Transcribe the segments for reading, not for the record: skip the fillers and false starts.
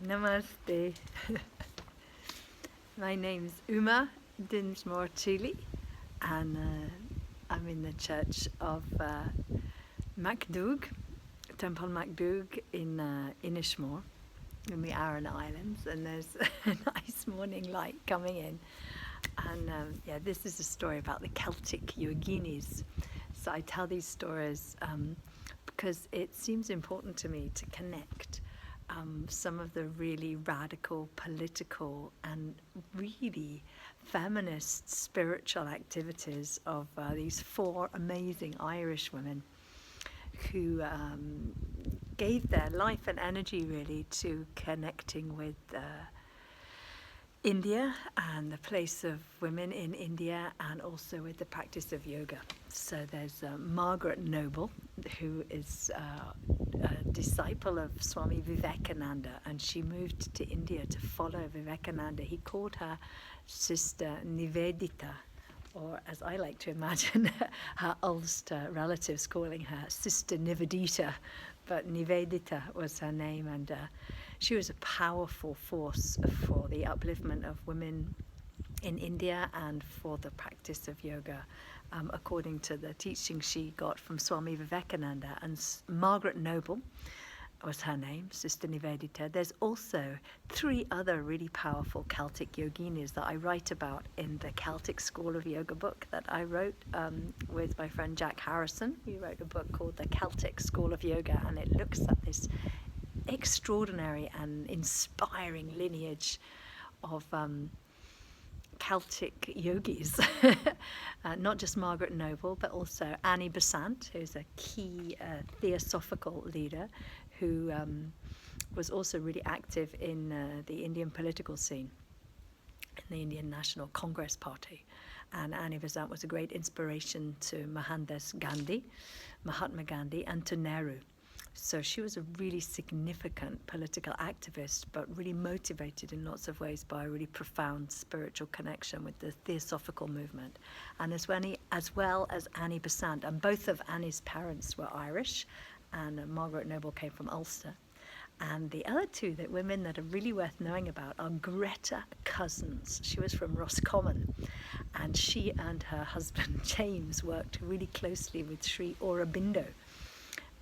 Namaste. My name's Uma Dinsmore-Tuli, and I'm in the church of Macdoug, Temple Macdoug in Inishmore, in the Aran Islands, and there's a nice morning light coming in. And yeah, this is a story about the Celtic Yoginis. So I tell these stories because it seems important to me to connect some of the really radical political and really feminist spiritual activities of these four amazing Irish women who gave their life and energy really to connecting with India and the place of women in India, and also with the practice of yoga. So there's Margaret Noble, who is a disciple of Swami Vivekananda, and she moved to India to follow Vivekananda. He called her Sister Nivedita, or as I like to imagine her Ulster relatives calling her Sister Nivedita, but Nivedita was her name, and she was a powerful force for the upliftment of women in India and for the practice of yoga, according to the teaching she got from Swami Vivekananda. And Margaret Noble was her name, Sister Nivedita. There's also three other really powerful Celtic yoginis that I write about in the Celtic School of Yoga book that I wrote with my friend Jack Harrison. We wrote a book called the Celtic School of Yoga, and it looks at this extraordinary and inspiring lineage of Celtic yogis, not just Margaret Noble, but also Annie Besant, who's a key theosophical leader who was also really active in the Indian political scene, in the Indian National Congress Party. And Annie Besant was a great inspiration to Mahatma Gandhi, and to Nehru. So she was a really significant political activist, but really motivated in lots of ways by a really profound spiritual connection with the theosophical movement. And as well as Annie Besant, and both of Annie's parents were Irish, and Margaret Noble came from Ulster. And the other two women that are really worth knowing about are Greta Cousins. She was from Roscommon, and she and her husband James worked really closely with Sri Aurobindo,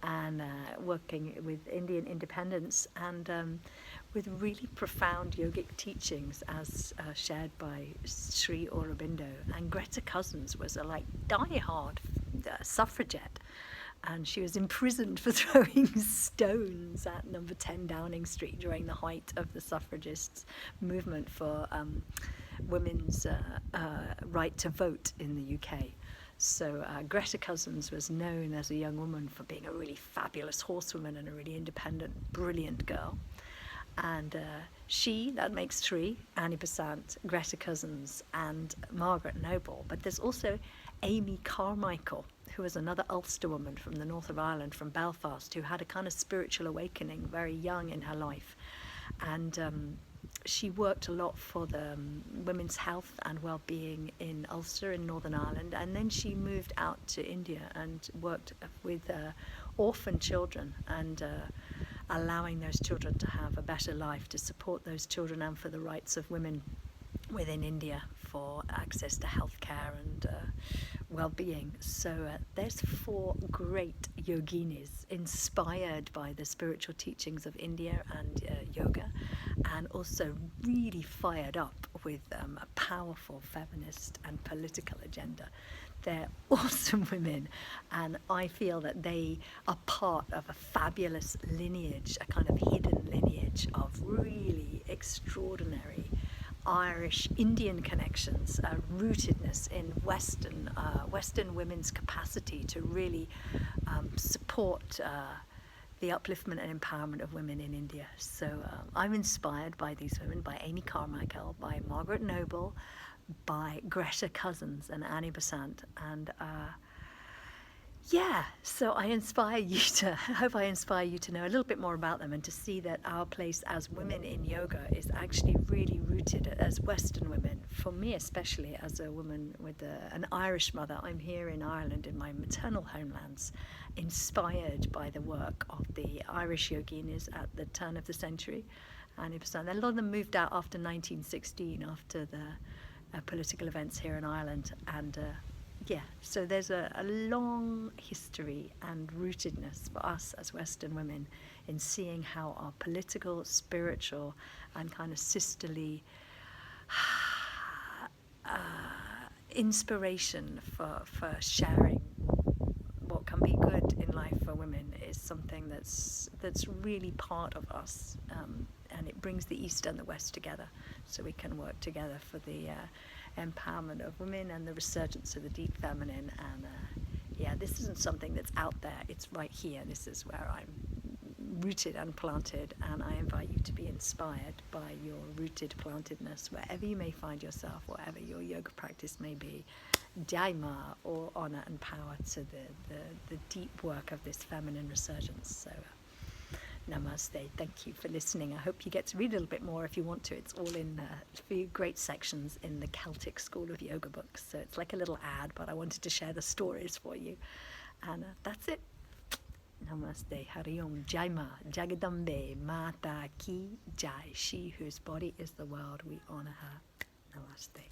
and working with Indian independence, and with really profound yogic teachings as shared by Sri Aurobindo. And Greta Cousins was a die-hard suffragette, and she was imprisoned for throwing stones at number 10 Downing Street during the height of the suffragists' movement for women's right to vote in the UK. So Greta Cousins was known as a young woman for being a really fabulous horsewoman and a really independent, brilliant girl. And that makes three: Annie Besant, Greta Cousins, and Margaret Noble. But there's also Amy Carmichael, who was another Ulster woman from the north of Ireland, from Belfast, who had a kind of spiritual awakening very young in her life. And she worked a lot for the women's health and well-being in Ulster in Northern Ireland, and then she moved out to India and worked with orphan children, and allowing those children to have a better life, to support those children, and for the rights of women within India for access to healthcare and well-being. So there's four great yoginis inspired by the spiritual teachings of India and yoga, and also really fired up with a powerful feminist and political agenda. They're awesome women, and I feel that they are part of a fabulous lineage, a kind of hidden lineage of really extraordinary Irish Indian connections, rootedness in Western women's capacity to really support the upliftment and empowerment of women in India. So I'm inspired by these women, by Amy Carmichael, by Margaret Noble, by Greta Cousins and Annie Besant, and so I hope I inspire you to know a little bit more about them, and to see that our place as women in yoga is actually really rooted as Western women. For me, especially as a woman with an Irish mother, I'm here in Ireland, in my maternal homelands, inspired by the work of the Irish yoginis at the turn of the century, 100%. A lot of them moved out after 1916, after the political events here in Ireland. And so there's a long history and rootedness for us as Western women in seeing how our political, spiritual, and kind of sisterly inspiration for sharing what can be good in life for women is something that's really part of us, and it brings the East and the West together, so we can work together for the empowerment of women and the resurgence of the deep feminine. And this isn't something that's out there, it's right here. This is where I'm rooted and planted, and I invite you to be inspired by your rooted plantedness wherever you may find yourself, whatever your yoga practice may be. Jaima, all honor and power to the deep work of this feminine resurgence. So namaste. Thank you for listening. I hope you get to read a little bit more if you want to. It's all in a few great sections in the Celtic School of Yoga books. So it's like a little ad, but I wanted to share the stories for you. And that's it. Namaste. Hari Om. Jaima. Jagadambe. Mata Ki Jai. She whose body is the world. We honor her. Namaste.